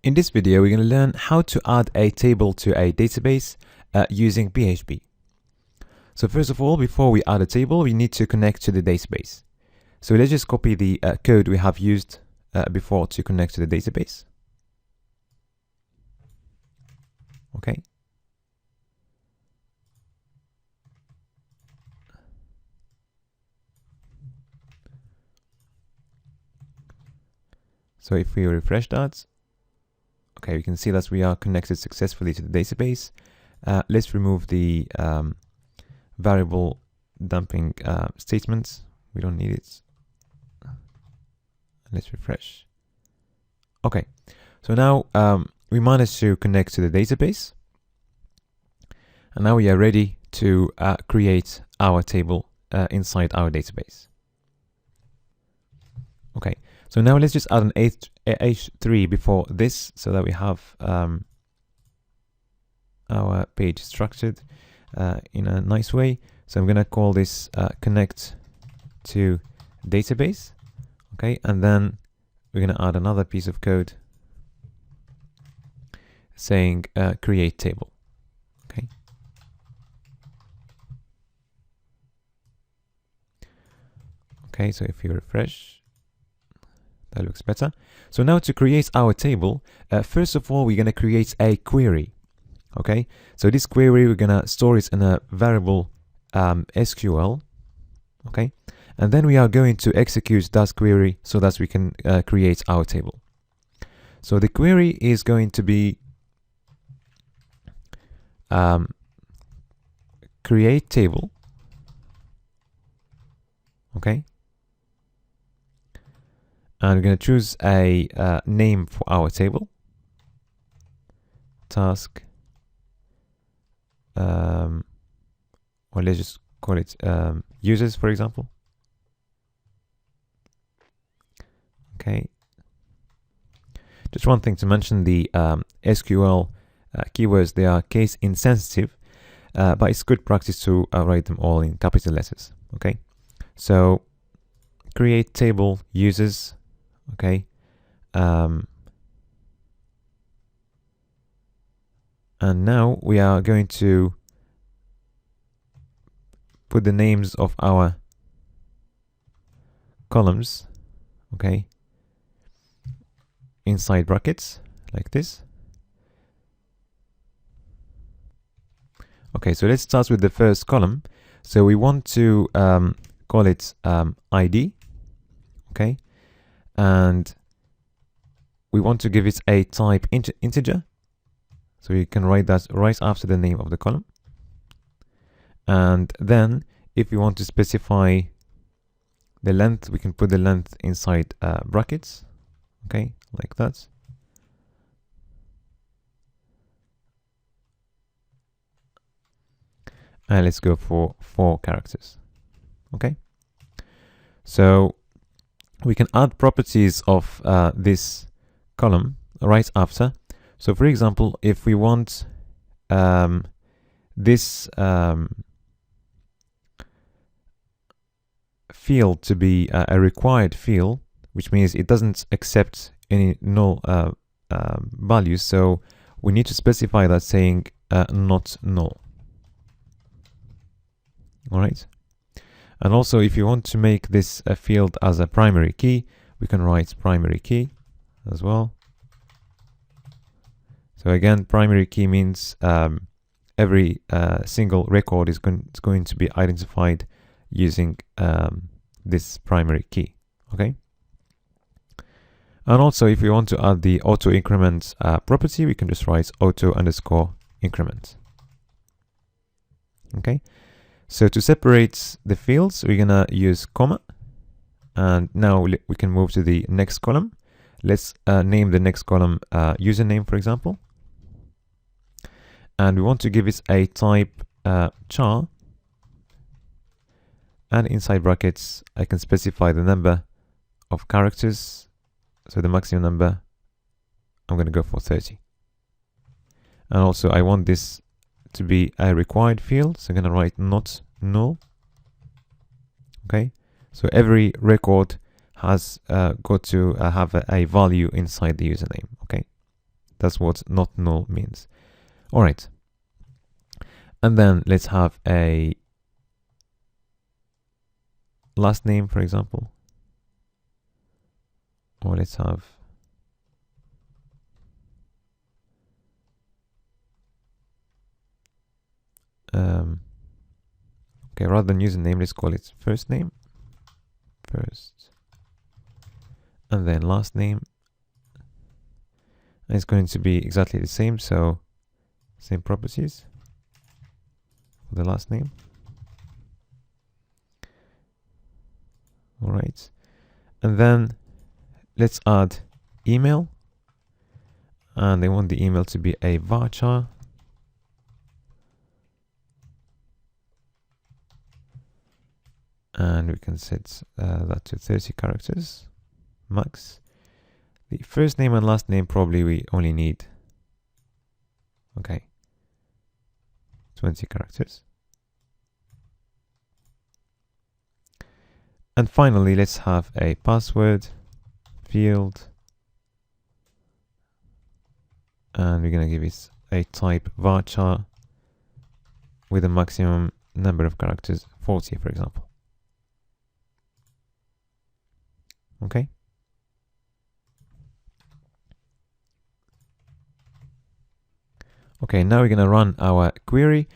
In this video, we're going to learn how to add a table to a database using PHP. So first of all, before we add a table, we need to connect to the database. So let's just copy the code we have used before to connect to the database. Okay. So if we refresh that, okay, we can see that we are connected successfully to the database. Let's remove the variable dumping statements. We don't need it. Let's refresh. Okay, so now we managed to connect to the database. And now we are ready to create our table inside our database. Okay, so now let's just add an H3 before this so that we have our page structured in a nice way. So I'm going to call this connect to database. Okay, and then we're going to add another piece of code saying create table. Okay. Okay, so if you refresh, that looks better. So now to create our table, first of all, we're going to create a query. Okay, so this query, we're going to store it in a variable SQL. Okay, and then we are going to execute that query so that we can create our table. So the query is going to be create table. Okay, and we're going to choose a name for our table. Task. Or let's just call it users, for example. Okay. Just one thing to mention: the SQL keywords, they are case insensitive, but it's good practice to write them all in capital letters. Okay. So create table users. Okay. And now we are going to put the names of our columns, okay, inside brackets like this. Okay, so let's start with the first column. So we want to call it ID, okay, and we want to give it a type integer. So you can write that right after the name of the column. And then if you want to specify the length, we can put the length inside brackets. Okay, like that. And let's go for 4 characters. Okay. So we can add properties of this column right after. So for example, if we want this field to be a required field, which means it doesn't accept any null values, so we need to specify that saying not null. All right. And also, if you want to make this a field as a primary key, we can write primary key as well. So again, primary key means every single record is going to be identified using this primary key. Okay. And also, if we want to add the auto increment property, we can just write auto underscore increment. Okay. So to separate the fields, we're gonna use comma, and now we can move to the next column. Let's name the next column username, for example. And we want to give it a type char. And inside brackets, I can specify the number of characters. So the maximum number, I'm going to go for 30. And also, I want this to be a required field. So I'm going to write not null. Okay. So every record has got to have a value inside the username. Okay. That's what not null means. All right. And then let's have a last name, for example. Or let's have okay, rather than username, let's call it first name first, and then last name. And it's going to be exactly the same, so same properties for the last name. All right, and then let's add email, and they want the email to be a varchar. And we can set that to 30 characters max. The first name and last name probably we only need 20 characters. And finally, let's have a password field, and we're going to give it a type varchar with a maximum number of characters 40, for example. Okay. Okay, now we're going to run our query.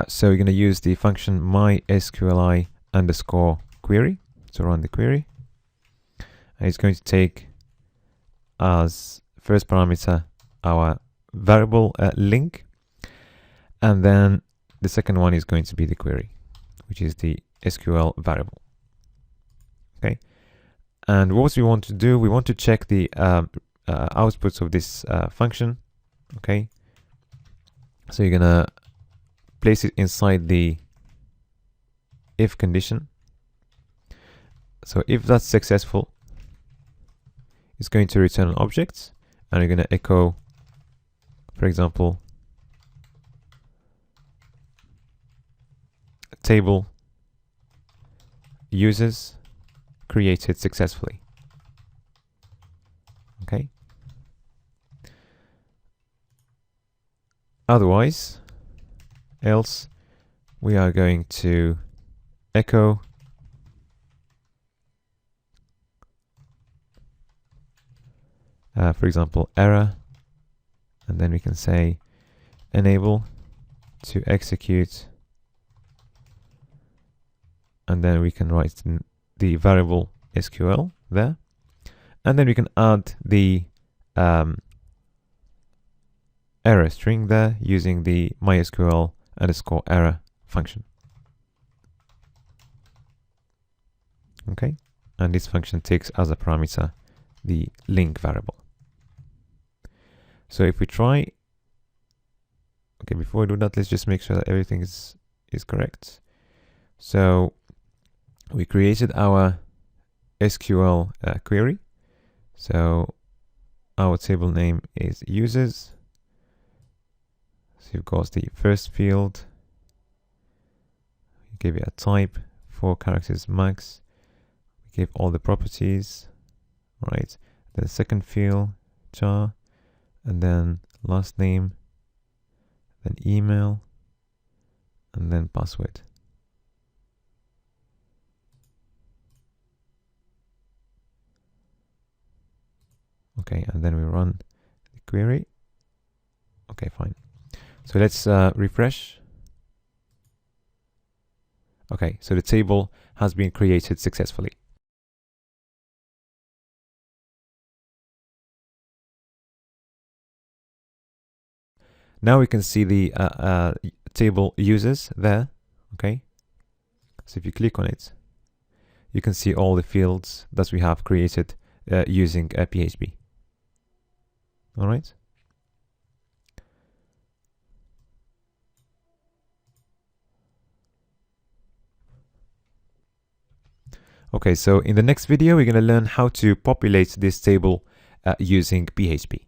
So we're going to use the function mysqli underscore query to run the query. And it's going to take as first parameter our variable link, and then the second one is going to be the query, which is the SQL variable. Okay. And what we want to do, we want to check the outputs of this function. Okay. So you're gonna place it inside the if condition. So if that's successful, it's going to return an object, and you're gonna echo, for example, table users created successfully. Okay. Otherwise, else, we are going to echo for example, error, and then we can say enable to execute, and then we can write the variable SQL there, and then we can add the error string there using the mysql underscore error function. Okay, and this function takes as a parameter the link variable. So if we try, okay, before we do that, let's just make sure that everything is correct. So we created our SQL query. So our table name is users. So you've got the first field, you give it a type, 4 characters max, we give all the properties, right? Then the second field, char, and then last name, then email, and then password. Okay, and then we run the query. Okay, fine. So let's refresh. Okay, so the table has been created successfully. Now we can see the table users there. Okay, so if you click on it, you can see all the fields that we have created using PHP. All right. Okay, so in the next video, we're going to learn how to populate this table using PHP.